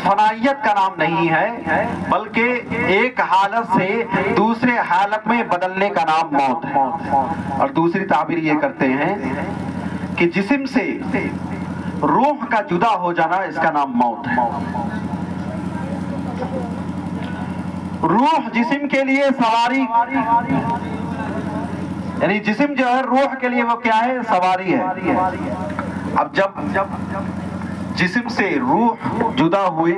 फनाइयत का नाम नहीं है, बल्कि एक हालत से दूसरे हालत में बदलने का नाम मौत है। और दूसरी ताबीर ये करते हैं कि जिस्म से रूह का जुदा हो जाना, इसका नाम मौत है। रूह जिस्म के लिए सवारी, यानी जिस्म जो है रूह के लिए वो क्या है, सवारी है। अब जब जिस्म से रूह जुदा हुए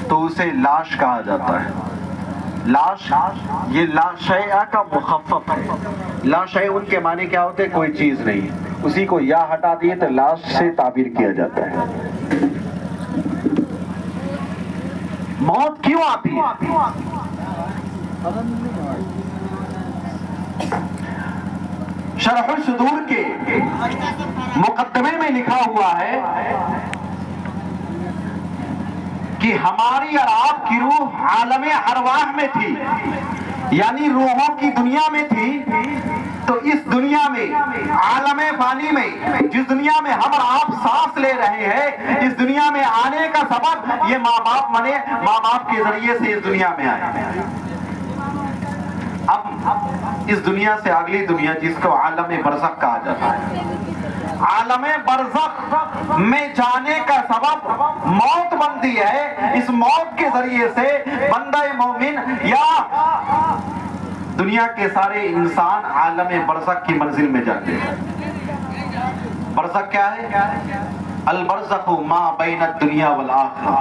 तो उसे लाश कहा जाता है। लाश, ये लाशया का मुखफ़्फ़फ़ है। लाशय उनके माने क्या होते हैं, कोई चीज नहीं, उसी को या हटा दिए तो लाश से ताबीर किया जाता है। मौत क्यों आती है? शरह सुदूर के मुकद्दमे में लिखा हुआ है कि हमारी और आपकी रूह आलमे अरवाह में थी, यानी रूहों की दुनिया में थी। तो इस दुनिया में, आलमे फानी में, जिस दुनिया में हम और आप सांस ले रहे हैं, इस दुनिया में आने का सबब ये माँ बाप बने, माँ बाप के जरिए से इस दुनिया में आए। अब इस दुनिया से अगली दुनिया, जिसको आलमे बरज़ख कहा जाता है, आलमे बरज़ख में जाने का सबब मौत बनती है। इस मौत के जरिए से बंदा मोमिन या दुनिया के सारे इंसान आलमे बरज़ख की मंजिल में जाते हैं। बरज़ख क्या है? अल बरज़खु मा बैन दुनिया वल आखिरा।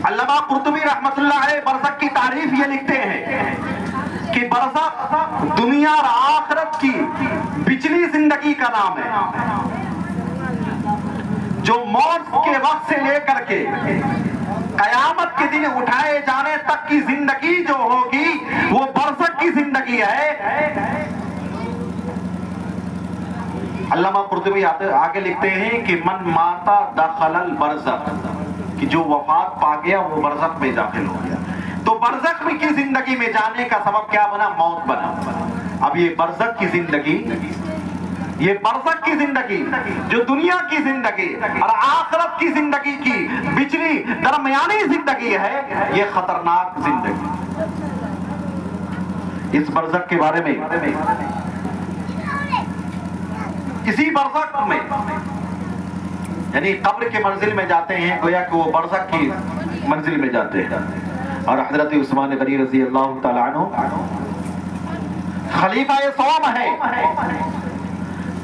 अल्लामा कुर्तुबी रहमतुल्लाह अलैह बरज़ख की तारीफ ये लिखते हैं कि बरज़ख दुनिया और आखिरत की बिचली जिंदगी का नाम है, जो मौत के वक्त से लेकर के कयामत के दिन उठाए जाने तक की जिंदगी जो होगी वो बरज़ख की जिंदगी है। अल्लामा कुर्तुबी आगे लिखते हैं कि मन माता दखलल बरज़ख, कि जो वफात पा गया वो बरज़ख में दाखिल हो गया। तो बरज़ख में की जिंदगी में जाने का सबब क्या बना? मौत बना। अब ये बरज़ख की जिंदगी, ये बरज़ख की जिंदगी जो दुनिया की जिंदगी और आखिरत की जिंदगी की बिचली दरमियानी जिंदगी है, ये खतरनाक जिंदगी। इस बरज़ख के बारे में, इसी बरज़ख में यानी कब्र के मंजिल में जाते हैं, गोया कि वो बरज़ख की मंजिल में जाते हैं। और हज़रत उस्मान गनी रज़ी अल्लाह तआला अन्हु खलीफा ये सौम है,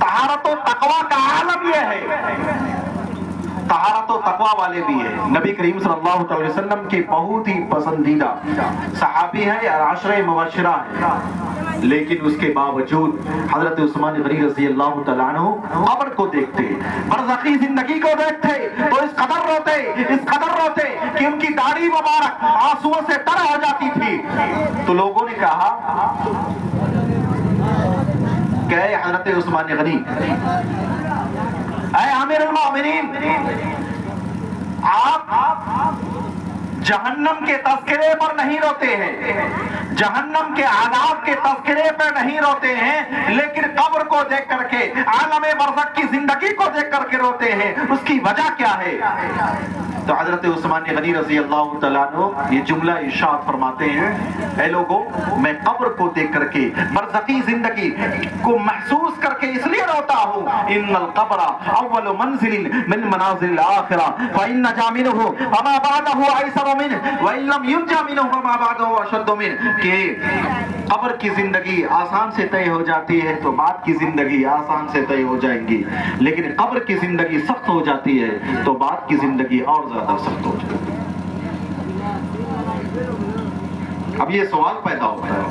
तहारत व तक़वा का आलम ये है, तहारत व तक़वा वाले भी है। नबी करीम सल्लल्लाहु अलैहि वसल्लम के बहुत ही पसंदीदा सहाबी है और आशरे मुबश्शिरा है, लेकिन उसके बावजूद हजरत उस्मान गनी रज़ी अल्लाह तआला अन्हु कब्र को देखते, बरज़खी जिंदगी को देखते तो इस कदर रोते कि उनकी दाढ़ी मुबारक आंसुओं से तर हो जाती थी। तो लोगों ने कहा कि हजरत उस्मान गनी, ऐ आमिरुल मोमिनीन, आप जहन्नम के तज़किरे पर नहीं रोते हैं, जहन्नम के आज़ाब के तज़किरे पर नहीं रोते हैं, लेकिन कब्र को देख करके, आलमे बरज़ख की जिंदगी को देख करके रोते हैं। उसकी वजह क्या है? तो हजरत उस्मान गनी रज़ी अल्लाह तआला अन्हु ये जुमला इरशाद फरमाते हैं, ऐ लोगों, मैं कब्र को देख करके, बरज़खी जिंदगी को महसूस करके इसलिए रोता हूँ, इन्नल क़ब्र अव्वलु मंज़िलिन मिन मनाज़िलिल आखिरा व इन नजा मिन्हु वमा बअदहु अयसर मिन्हु व इन लम युनजा मिन्हु वमा बअदहु अशद्दु मिन्हु। कि कब्र की जिंदगी आसान से तय हो जाती है तो बाद की जिंदगी आसान से तय हो जाएंगी, लेकिन कब्र की जिंदगी सख्त हो जाती है तो बाद की जिंदगी और ज्यादा सख्त हो जाती है। अब ये सवाल पैदा होता है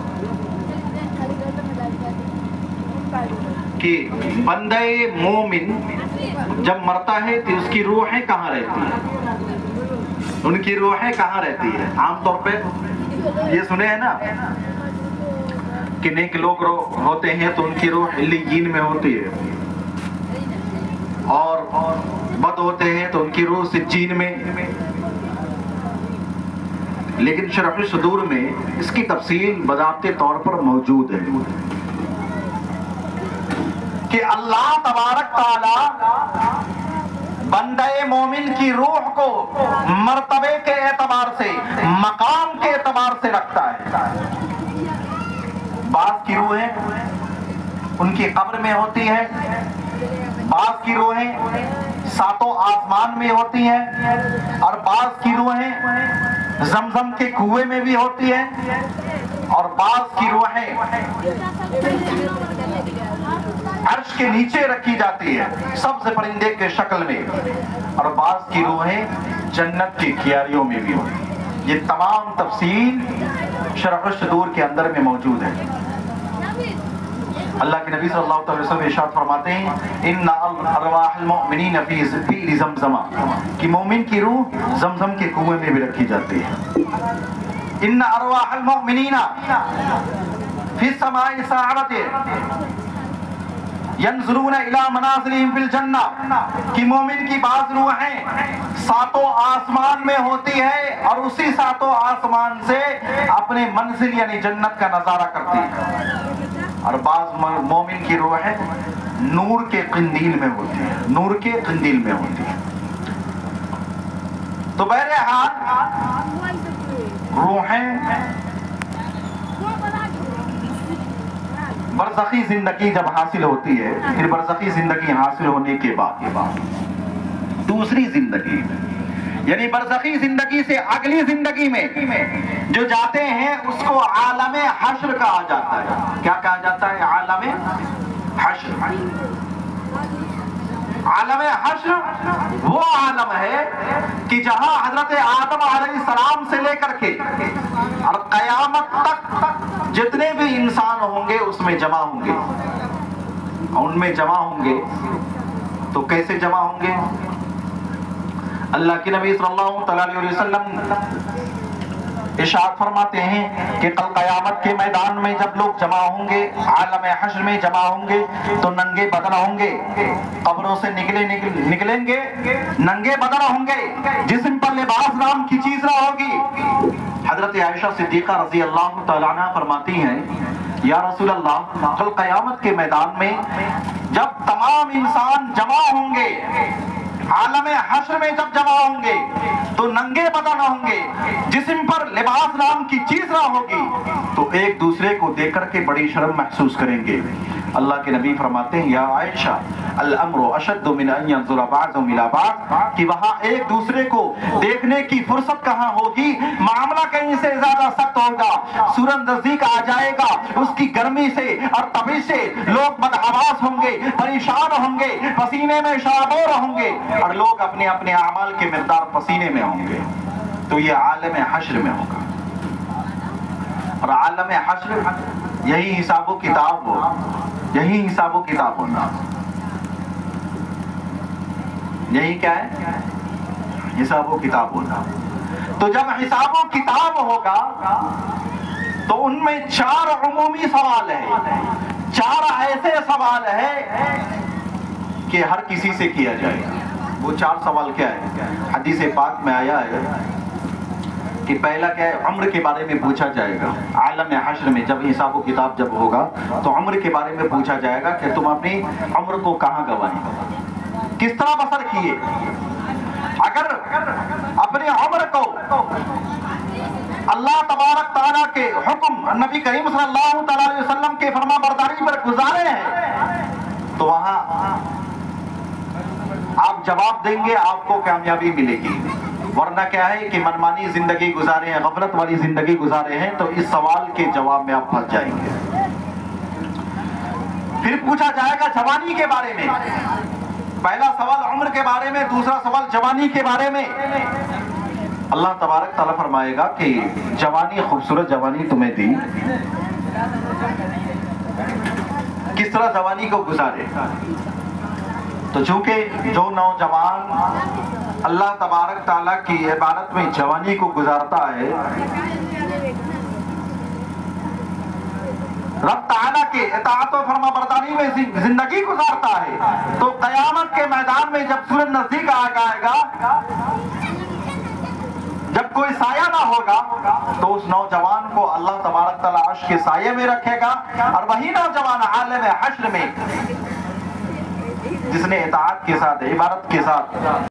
कि बंदे मोमिन जब मरता है तो उसकी रूहें कहाँ रहती है? उनकी रूहें कहाँ रहती है? आमतौर पे ये सुने हैं ना कि नेक लोग होते हैं तो उनकी रूह इल्लीयीन में होती है, और बद होते हैं तो उनकी रूह सिज्जीन में। लेकिन शरह सुदूर में इसकी तफसील बज़ाब्ते तौर पर मौजूद है कि अल्लाह तबारक ताला बंदे मोमिन की रूह को मर्तबे के एतबार से, मकाम के एतबार से रखता है। बास की रूहें उनकी कब्र में होती है, बास की रूहें सातों आसमान में होती हैं, और बास की रूहें जमजम के कुएं में भी होती है, और बास की रूहें अर्श के नीचे रखी जाती है सबसे परिंदे के शक्ल में, और बास की रूहें जन्नत की क्यारियों में भी होती है। ये तमाम तफसील शरह सदूर के अंदर में मौजूद है। अल्लाह के नबी सल्लल्लाहु अलैहि वसल्लम इरशाद फरमाते हैं, इन्ना अरवाहुल मुमिनीन फी ज़मज़म, कि मोमिन की रूह जमजम के कुएं में भी रखी जाती है। इन्ना अरवाहुल मुमिनीन फी समाई साअते यंजुरून इला मनाज़िलिहिम फिल जन्ना, कि मोमिन की बाज़ रूहें सातों आसमान में होती है और उसी सातों आसमान से अपने मंजिल यानी जन्नत का नजारा करती है। और बाज़ मोमिन की रूहें नूर के कंदील में होती है, नूर के कंदील में होती है। तो बहरहाल रूहें बरज़खी जिंदगी जब हासिल होती है, फिर बरज़खी जिंदगी हासिल होने के बाद दूसरी जिंदगी यानी बरज़खी जिंदगी से अगली जिंदगी में जो जाते हैं उसको आलमे हश्र कहा जाता है। क्या कहा जाता है? आलमे हश्र। आलमे हश्र वो आलम है कि जहां हजरत आदम अलैहिस्सलाम से लेकर के और कयामत तक जितने भी इंसान होंगे उसमें जमा होंगे। उनमें जमा होंगे तो कैसे जमा होंगे? अल्लाह के नबी सल्लल्लाहु अलैहि वसल्लम इरशाद फरमाते हैं कि कल कयामत के मैदान में जब लोग जमा होंगे, आलम हश्र में जमा होंगे, तो नंगे बदन होंगे, कब्रों से निकलेंगे नंगे बदन होंगे, जिस्म पर लिबास नाम की चीज ना होगी। हजरत आयशा सिद्दीका रज़ी अल्लाह तआला अन्हा फरमाती हैं, या रसूल अल्लाह, कल कयामत के मैदान में जब तमाम इंसान जमा होंगे, आलमे हश्र में जब जमा होंगे तो नंगे बदन होंगे, जिस्म पर लिबास नाम की चीज ना होगी, तो एक दूसरे को देख करके बड़ी शर्म महसूस करेंगे। अल्लाह के नबी फरमाते हैं, या आयशा अल अम्रु अशद्दु मिन अन यंजुरा बअज़ुहुम इला बअज़, कि वहां एक दूसरे को देखने की फुर्सत कहां होगी, मामला कहीं से ज्यादा सख्त होगा, सूरज नजदीक आ जाएगा, उसकी गर्मी से और तपिश से लोग बदहवास होंगे, परेशान होंगे, पसीने में शराबोर होंगे, और लोग अपने अपने अमाल के मिक़दार पसीने में होंगे। तो ये आलम हश्र में होगा। और आलम हश्र यही हिसाबो किताब हो, यही हिसाबो किताब होना। यही क्या है? हिसाबो किताब होना। तो जब हिसाबो किताब होगा तो उनमें चार उमूमी सवाल है, चार ऐसे सवाल है कि हर किसी से किया जाएगा। वो चार सवाल क्या है? हदीस पाक में आया है कि पहला क्या है? उम्र के बारे में पूछा जाएगा। आलम हश्र में जब हिसाब व किताब जब होगा तो उम्र के बारे में पूछा जाएगा कि तुम अपनी उम्र को कहाँ गंवाए, किस तरह बसर किए। अगर अपनी उम्र को अल्लाह तबारक तआला के हुक्म, नबी करीम सल्लल्लाहु अलैहि वसल्लम के फरमाबरदारी पर गुजारे हैं तो वहां आप जवाब देंगे, आपको कामयाबी मिलेगी। वरना क्या है कि मनमानी जिंदगी गुजारे हैं, गफलत वाली जिंदगी गुजारे हैं, तो इस सवाल के जवाब में आप फंस जाएंगे। फिर पूछा जाएगा जवानी के बारे में। पहला सवाल उम्र के बारे में, दूसरा सवाल जवानी के बारे में। अल्लाह तबारक तआला फरमाएगा कि जवानी, खूबसूरत जवानी तुम्हें दी, किस तरह जवानी को गुजारे। तो चूंकि जो नौजवान अल्लाह तबारक ताला की इबादत में जवानी को गुजारता है, रब ताला के इताअत और फरमाबरदारी में जिंदगी गुजारता है, तो कयामत के मैदान में जब सूरज नजदीक आ जाएगा, जब कोई साया ना होगा, तो उस नौजवान को अल्लाह तबारक ताला अर्श के साये में रखेगा। और वही नौजवान आलम हश्र में जिसने इताअत के साथ, इबादत के साथ